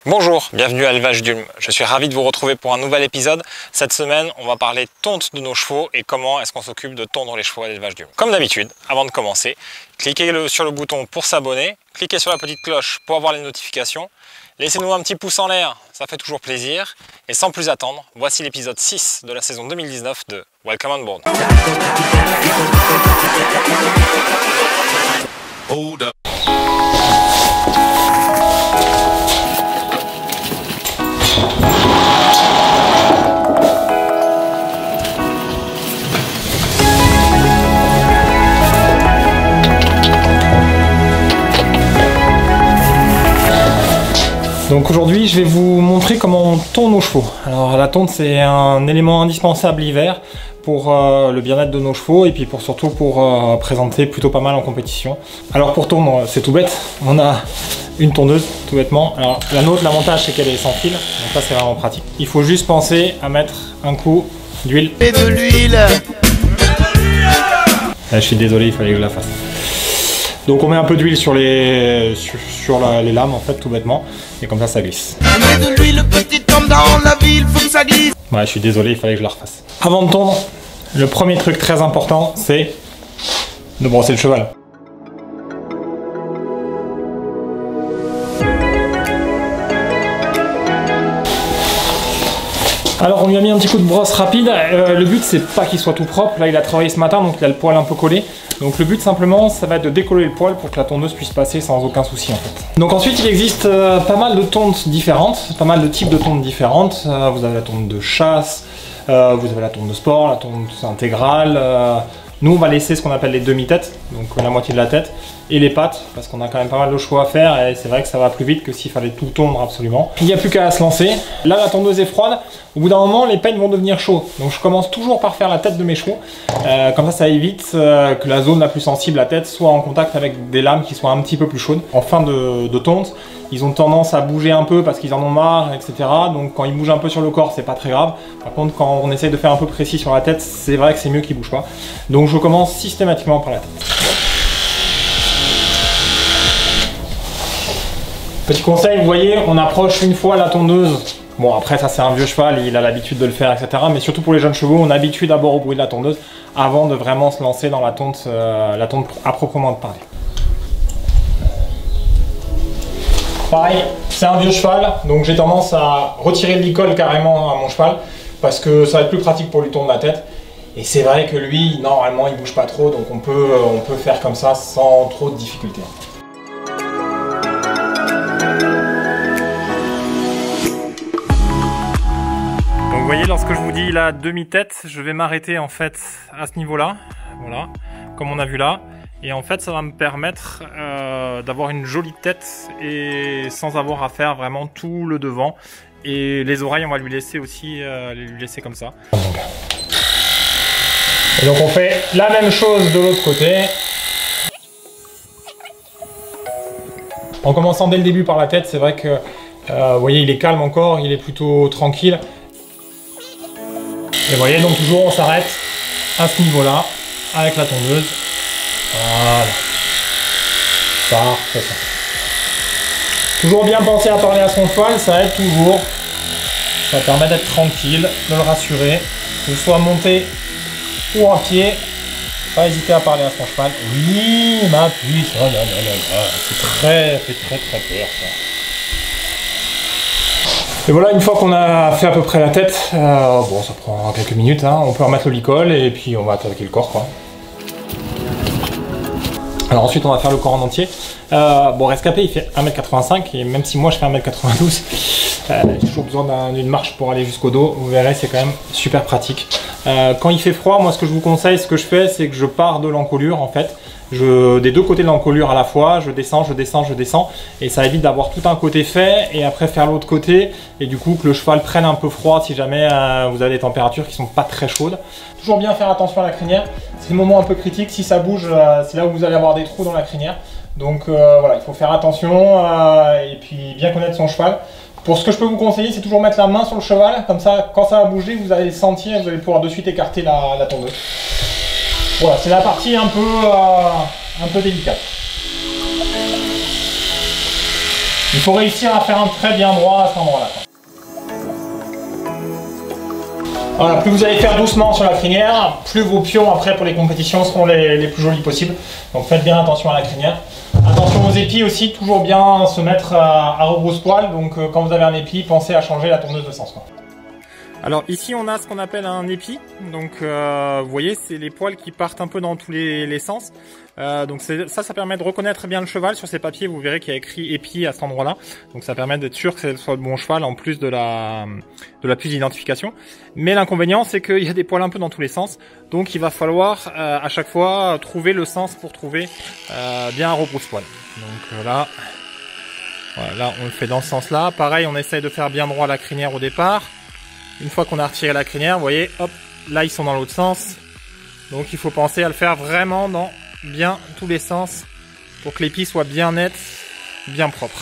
Bonjour, bienvenue à l'élevage d'Ulm. Je suis ravi de vous retrouver pour un nouvel épisode. Cette semaine, on va parler tonte de nos chevaux et comment est-ce qu'on s'occupe de tondre les chevaux à l'élevage d'Ulm. Comme d'habitude, avant de commencer, cliquez sur le bouton pour s'abonner, cliquez sur la petite cloche pour avoir les notifications, laissez-nous un petit pouce en l'air, ça fait toujours plaisir. Et sans plus attendre, voici l'épisode 6 de la saison 2019 de Welcome on Board. Hold up. Donc aujourd'hui je vais vous montrer comment on tonde nos chevaux. Alors la tonte c'est un élément indispensable l'hiver pour le bien-être de nos chevaux et puis surtout pour présenter plutôt pas mal en compétition. Alors pour tondre c'est tout bête, on a une tondeuse tout bêtement. Alors la nôtre, l'avantage c'est qu'elle est sans fil, donc ça c'est vraiment pratique. Il faut juste penser à mettre un coup d'huile. Et de l'huile. Je suis désolé, il fallait que je la fasse. Donc on met un peu d'huile sur les lames en fait tout bêtement et comme ça glisse. Mets de l'huile petite comme dans la ville, faut que ça glisse. Ouais, je suis désolé, il fallait que je la refasse. Avant de tondre, le premier truc très important c'est de brosser le cheval. Alors on lui a mis un petit coup de brosse rapide, le but c'est pas qu'il soit tout propre, là il a travaillé ce matin donc il a le poil un peu collé. Donc le but simplement ça va être de décoller le poil pour que la tondeuse puisse passer sans aucun souci en fait. Donc ensuite il existe pas mal de tontes différentes, pas mal de types de tontes différentes. Vous avez la tonte de chasse, vous avez la tonte de sport, la tonte intégrale. Nous on va laisser ce qu'on appelle les demi-têtes, donc la moitié de la tête, et les pattes, parce qu'on a quand même pas mal de chevaux à faire et c'est vrai que ça va plus vite que s'il fallait tout tondre absolument. Il n'y a plus qu'à se lancer. Là la tondeuse est froide, au bout d'un moment les peines vont devenir chauds. Donc je commence toujours par faire la tête de mes chevaux, comme ça évite que la zone la plus sensible, la tête, soit en contact avec des lames qui soient un petit peu plus chaudes. En fin de tonte, ils ont tendance à bouger un peu parce qu'ils en ont marre, etc. Donc quand ils bougent un peu sur le corps, c'est pas très grave. Par contre, quand on essaye de faire un peu précis sur la tête, c'est vrai que c'est mieux qu'ils bougent pas. Donc je commence systématiquement par la tête. Petit conseil, vous voyez, on approche une fois la tondeuse. Bon après ça c'est un vieux cheval, il a l'habitude de le faire, etc. Mais surtout pour les jeunes chevaux, on habitue d'abord au bruit de la tondeuse avant de vraiment se lancer dans la tonte à proprement parler. Pareil, c'est un vieux cheval, donc j'ai tendance à retirer le licol carrément à mon cheval parce que ça va être plus pratique pour lui tondre la tête. Et c'est vrai que lui, normalement, il bouge pas trop, donc on peut faire comme ça sans trop de difficultés. Donc vous voyez, lorsque je vous dis la demi-tête, je vais m'arrêter en fait à ce niveau-là, voilà, comme on a vu là. Et en fait ça va me permettre d'avoir une jolie tête et sans avoir à faire vraiment tout le devant. Et les oreilles on va lui laisser aussi comme ça. Et donc on fait la même chose de l'autre côté. En commençant dès le début par la tête, c'est vrai que vous voyez il est calme encore, il est plutôt tranquille. Et vous voyez donc toujours on s'arrête à ce niveau-là avec la tondeuse. Voilà. Parfait. Toujours bien penser à parler à son cheval, ça aide toujours. Ça permet d'être tranquille, de le rassurer. Que ce soit monté ou à pied, pas hésiter à parler à son cheval. Oui, ma puce, oh là là là là. C'est très peur ça. Et voilà, une fois qu'on a fait à peu près la tête, bon ça prend quelques minutes, hein, on peut remettre le licol et puis on va attaquer le corps quoi. Alors ensuite on va faire le corps en entier. Bon rescapé il fait 1m85 et même si moi je fais 1m92, j'ai toujours besoin d'une marche pour aller jusqu'au dos. Vous verrez c'est quand même super pratique. Quand il fait froid, moi ce que je vous conseille, ce que je fais c'est que je pars de l'encolure en fait. Des deux côtés de l'encolure à la fois, je descends et ça évite d'avoir tout un côté fait et après faire l'autre côté et du coup que le cheval prenne un peu froid si jamais vous avez des températures qui sont pas très chaudes. Toujours bien faire attention à la crinière, c'est le moment un peu critique, si ça bouge c'est là où vous allez avoir des trous dans la crinière. Donc voilà, il faut faire attention et puis bien connaître son cheval. Pour ce que je peux vous conseiller, c'est toujours mettre la main sur le cheval, comme ça quand ça va bouger vous allez le sentir et vous allez pouvoir de suite écarter la tondeuse. Voilà, c'est la partie un peu délicate. Il faut réussir à faire un trait bien droit à cet endroit-là. Voilà, plus vous allez faire doucement sur la crinière, plus vos pions après pour les compétitions seront les plus jolis possibles. Donc faites bien attention à la crinière. Attention aux épis aussi, toujours bien se mettre à rebrousse-poil. Donc quand vous avez un épi, pensez à changer la tourneuse de sens. Alors ici on a ce qu'on appelle un épi, donc vous voyez c'est les poils qui partent un peu dans tous les sens, donc ça permet de reconnaître bien le cheval. Sur ces papiers vous verrez qu'il y a écrit épi à cet endroit là, donc ça permet d'être sûr que ce soit le bon cheval en plus de la puce d'identification. Mais l'inconvénient c'est qu'il y a des poils un peu dans tous les sens, donc il va falloir à chaque fois trouver le sens pour trouver bien un rebrousse-poil. Donc là, voilà, on le fait dans ce sens là, pareil on essaye de faire bien droit la crinière au départ. Une fois qu'on a retiré la crinière, vous voyez, hop, là ils sont dans l'autre sens. Donc il faut penser à le faire vraiment dans bien tous les sens pour que l'épi soit bien net, bien propre.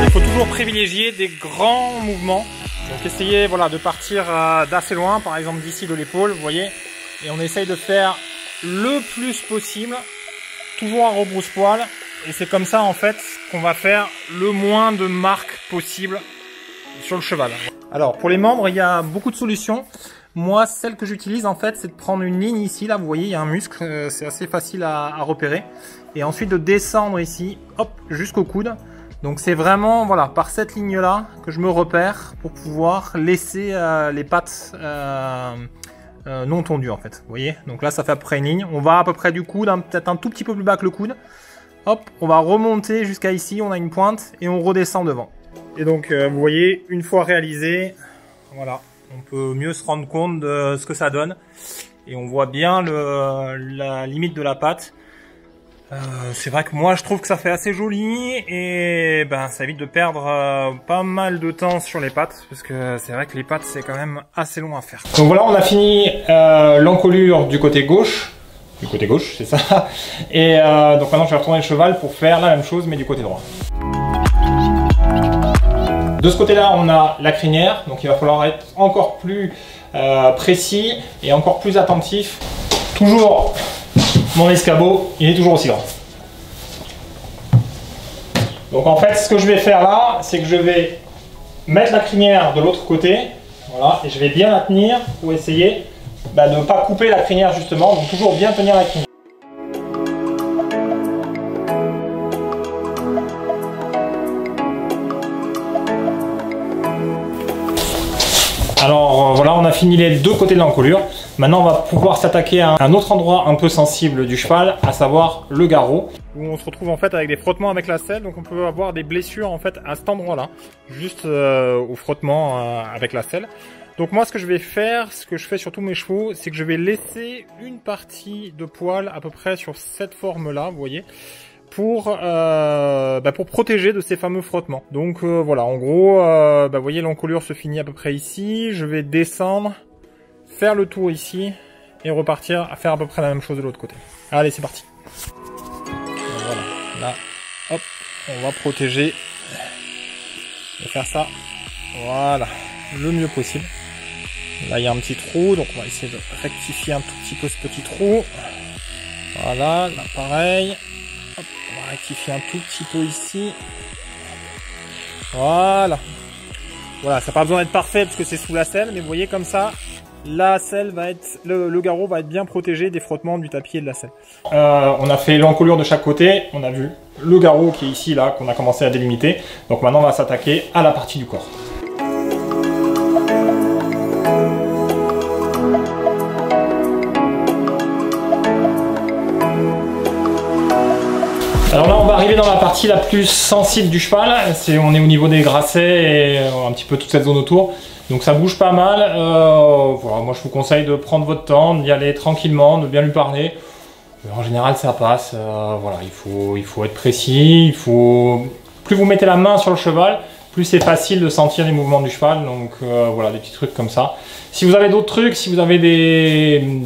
Il faut toujours privilégier des grands mouvements. Donc essayez voilà, de partir d'assez loin, par exemple d'ici de l'épaule, vous voyez. Et on essaye de faire le plus possible, toujours à rebrousse-poil. Et c'est comme ça en fait qu'on va faire le moins de marques possible sur le cheval. Alors pour les membres il y a beaucoup de solutions. Moi celle que j'utilise en fait c'est de prendre une ligne ici, là vous voyez il y a un muscle, c'est assez facile à repérer, et ensuite de descendre ici hop jusqu'au coude. Donc c'est vraiment voilà par cette ligne là que je me repère pour pouvoir laisser les pattes non tondues en fait, vous voyez. Donc là ça fait à peu près une ligne, on va à peu près du coude, peut-être un tout petit peu plus bas que le coude, hop on va remonter jusqu'à ici, on a une pointe et on redescend devant. Et donc vous voyez, une fois réalisé, voilà, on peut mieux se rendre compte de ce que ça donne. Et on voit bien la limite de la patte. C'est vrai que moi je trouve que ça fait assez joli et ben ça évite de perdre pas mal de temps sur les pattes, parce que c'est vrai que les pattes c'est quand même assez long à faire. Donc voilà, on a fini l'encolure du côté gauche. Du côté gauche, c'est ça. Et donc maintenant je vais retourner le cheval pour faire la même chose mais du côté droit. De ce côté-là, on a la crinière, donc il va falloir être encore plus précis et encore plus attentif. Toujours, mon escabeau, il est toujours aussi grand. Donc en fait, ce que je vais faire là, c'est que je vais mettre la crinière de l'autre côté, voilà, et je vais bien la tenir pour essayer de ne pas couper la crinière justement, donc toujours bien tenir la crinière. Alors voilà, on a fini les deux côtés de l'encolure. Maintenant on va pouvoir s'attaquer à un autre endroit un peu sensible du cheval, à savoir le garrot, où on se retrouve en fait avec des frottements avec la selle. Donc on peut avoir des blessures en fait à cet endroit là, juste au frottement avec la selle. Donc moi ce que je vais faire, ce que je fais sur tous mes chevaux, c'est que je vais laisser une partie de poil à peu près sur cette forme là, vous voyez, pour protéger de ces fameux frottements. Donc voilà, en gros, vous voyez l'encolure se finit à peu près ici. Je vais descendre, faire le tour ici et repartir à faire à peu près la même chose de l'autre côté. Allez, c'est parti. Voilà, là, hop, on va protéger. Je vais faire ça, voilà, le mieux possible. Là, il y a un petit trou, donc on va essayer de rectifier un tout petit peu ce petit trou. Voilà, là pareil. Hop, on va rectifier un tout petit peu ici. Voilà. Voilà, ça n'a pas besoin d'être parfait parce que c'est sous la selle, mais vous voyez comme ça, la selle va être, le garrot va être bien protégé des frottements du tapis et de la selle. On a fait l'encolure de chaque côté, on a vu le garrot qui est ici, là, qu'on a commencé à délimiter. Donc maintenant, on va s'attaquer à la partie du corps. Alors là on va arriver dans la partie la plus sensible du cheval, on est au niveau des grassets et un petit peu toute cette zone autour, donc ça bouge pas mal. Voilà, moi je vous conseille de prendre votre temps, d'y aller tranquillement, de bien lui parler. En général ça passe, voilà, il faut être précis, plus vous mettez la main sur le cheval, plus c'est facile de sentir les mouvements du cheval, donc voilà, des petits trucs comme ça. Si vous avez d'autres trucs, si vous avez des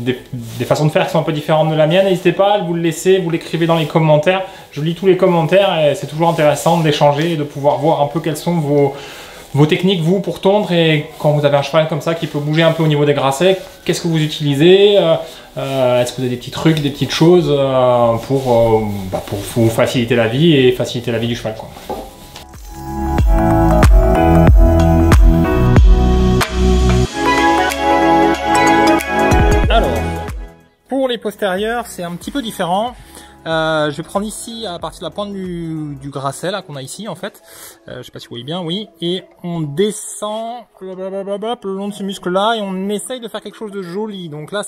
façons de faire qui sont un peu différentes de la mienne, n'hésitez pas, vous le laissez, vous l'écrivez dans les commentaires. Je lis tous les commentaires et c'est toujours intéressant d'échanger et de pouvoir voir un peu quelles sont Vos techniques, vous, pour tondre, et quand vous avez un cheval comme ça qui peut bouger un peu au niveau des grasset, qu'est-ce que vous utilisez? Est-ce que vous avez des petits trucs, des petites choses pour vous faciliter la vie et faciliter la vie du cheval, quoi. Alors, pour les postérieurs, c'est un petit peu différent. Je vais prendre ici à partir de la pointe du grasset là qu'on a ici en fait. Je sais pas si vous voyez bien, oui. Et on descend le long de ce muscle là et on essaye de faire quelque chose de joli. Donc là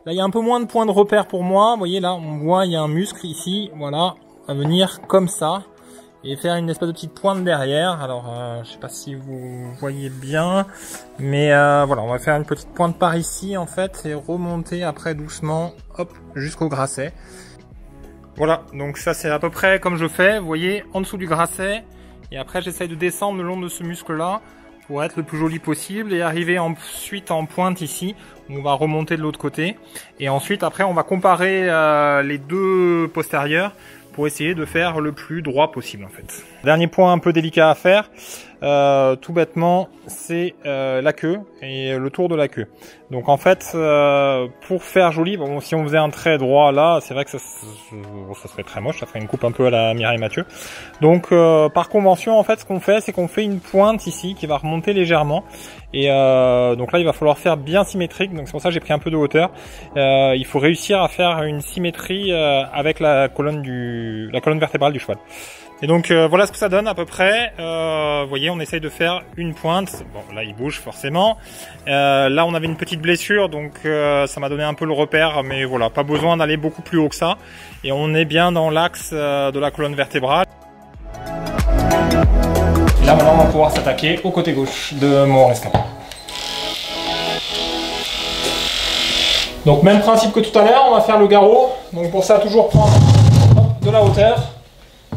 il y a un peu moins de points de repère pour moi. Vous voyez là, on voit il y a un muscle ici, voilà, à venir comme ça et faire une espèce de petite pointe derrière. Alors je sais pas si vous voyez bien, mais voilà, on va faire une petite pointe par ici en fait et remonter après doucement, hop, jusqu'au grasset. Voilà, donc ça c'est à peu près comme je fais, vous voyez, en dessous du grasset. Et après j'essaye de descendre le long de ce muscle-là pour être le plus joli possible et arriver ensuite en pointe ici. On va remonter de l'autre côté. Et ensuite après on va comparer les deux postérieurs pour essayer de faire le plus droit possible en fait. Dernier point un peu délicat à faire, tout bêtement, c'est la queue et le tour de la queue. Donc en fait, pour faire joli, bon, si on faisait un trait droit là, c'est vrai que ça serait très moche, ça ferait une coupe un peu à la Mireille Mathieu. Donc par convention, en fait, ce qu'on fait, c'est qu'on fait une pointe ici qui va remonter légèrement. Et donc là, il va falloir faire bien symétrique. Donc c'est pour ça que j'ai pris un peu de hauteur. Il faut réussir à faire une symétrie avec la colonne vertébrale du cheval. Et donc voilà ce que ça donne à peu près. Vous voyez, on essaye de faire une pointe. Bon, là il bouge forcément. Là on avait une petite blessure, donc ça m'a donné un peu le repère, mais voilà, pas besoin d'aller beaucoup plus haut que ça. Et on est bien dans l'axe de la colonne vertébrale. Et là maintenant on va pouvoir s'attaquer au côté gauche de mon rescapé. Donc même principe que tout à l'heure, on va faire le garrot. Donc pour ça toujours prendre de la hauteur.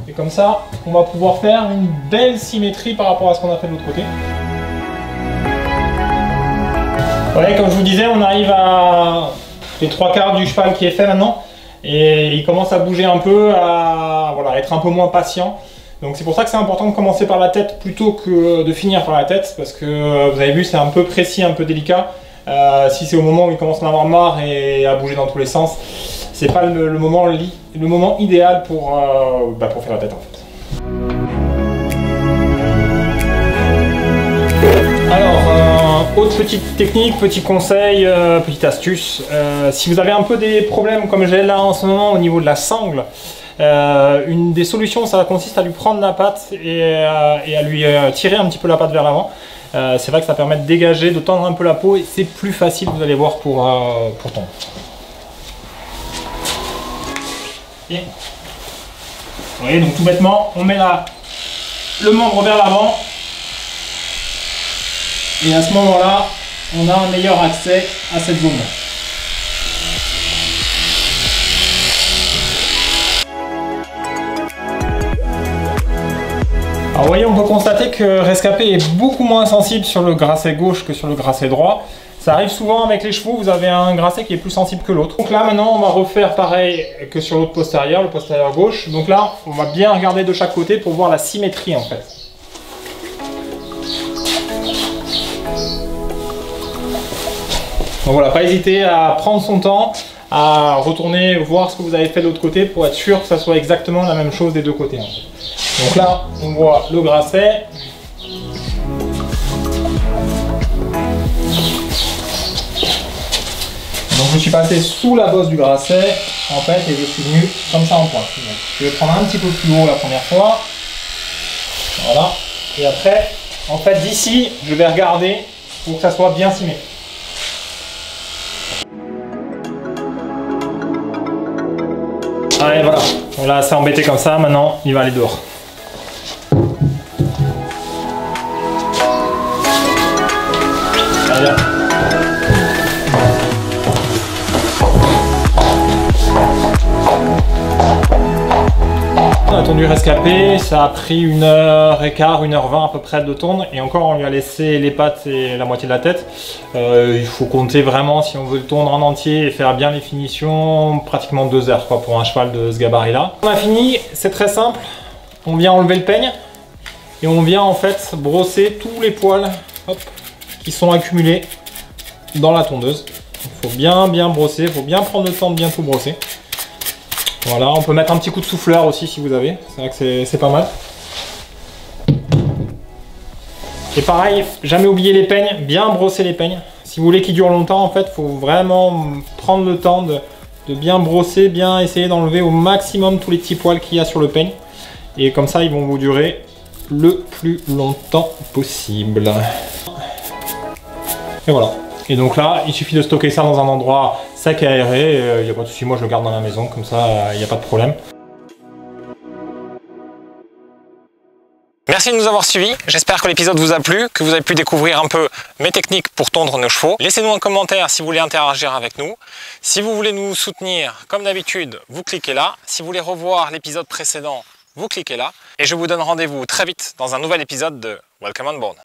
Et comme ça, on va pouvoir faire une belle symétrie par rapport à ce qu'on a fait de l'autre côté. Vous voyez, comme je vous disais, on arrive à les 3/4 du cheval qui est fait maintenant. Et il commence à bouger un peu, à voilà, être un peu moins patient. Donc c'est pour ça que c'est important de commencer par la tête plutôt que de finir par la tête. Parce que vous avez vu, c'est un peu précis, un peu délicat. Si c'est au moment où il commence à en avoir marre et à bouger dans tous les sens, c'est pas le moment idéal pour faire la tête en fait. Alors, autre petite technique, petit conseil, petite astuce. Si vous avez un peu des problèmes comme j'ai là en ce moment au niveau de la sangle, une des solutions, ça consiste à lui prendre la patte et à lui tirer un petit peu la patte vers l'avant. C'est vrai que ça permet de dégager, de tendre un peu la peau et c'est plus facile, vous allez voir, pour tondre. Vous voyez, donc tout bêtement, on met le membre vers l'avant et à ce moment-là, on a un meilleur accès à cette zone-là. Alors vous voyez, on peut constater que Rescapé est beaucoup moins sensible sur le grasset gauche que sur le grasset droit. Ça arrive souvent avec les chevaux, vous avez un grasset qui est plus sensible que l'autre. Donc là maintenant on va refaire pareil que sur l'autre postérieur, le postérieur gauche. Donc là on va bien regarder de chaque côté pour voir la symétrie en fait. Donc voilà, pas hésiter à prendre son temps, à retourner voir ce que vous avez fait de l'autre côté pour être sûr que ça soit exactement la même chose des deux côtés en fait. Donc là on voit le grasset. Donc je suis passé sous la bosse du grasset en fait et je suis venu comme ça en pointe. Donc, je vais prendre un petit peu plus haut la première fois. Voilà. Et après, en fait d'ici, je vais regarder pour que ça soit bien symétrique. Allez voilà. On l'a assez embêté comme ça, maintenant il va aller dehors. Allez. On a tondu Rescapé, ça a pris 1h15, 1h20 à peu près de tondre et encore on lui a laissé les pattes et la moitié de la tête. Il faut compter vraiment si on veut le tondre en entier et faire bien les finitions, pratiquement 2 heures quoi, pour un cheval de ce gabarit là. On a fini, c'est très simple, on vient enlever le peigne Et on vient en fait brosser tous les poils hop, qui sont accumulés dans la tondeuse. Il faut bien brosser, il faut bien prendre le temps de bien tout brosser. Voilà, on peut mettre un petit coup de souffleur aussi si vous avez, c'est vrai que c'est pas mal. Et pareil, jamais oublier les peignes, bien brosser les peignes. Si vous voulez qu'ils durent longtemps, en fait, il faut vraiment prendre le temps de bien brosser, bien essayer d'enlever au maximum tous les petits poils qu'il y a sur le peigne. Et comme ça, ils vont vous durer le plus longtemps possible. Et voilà. Et donc là, il suffit de stocker ça dans un endroit sec et aéré. Il n'y a pas de souci, moi je le garde dans la maison, comme ça, il n'y a pas de problème. Merci de nous avoir suivis, j'espère que l'épisode vous a plu, que vous avez pu découvrir un peu mes techniques pour tondre nos chevaux. Laissez-nous un commentaire si vous voulez interagir avec nous. Si vous voulez nous soutenir, comme d'habitude, vous cliquez là. Si vous voulez revoir l'épisode précédent, vous cliquez là. Et je vous donne rendez-vous très vite dans un nouvel épisode de Welcome on Board.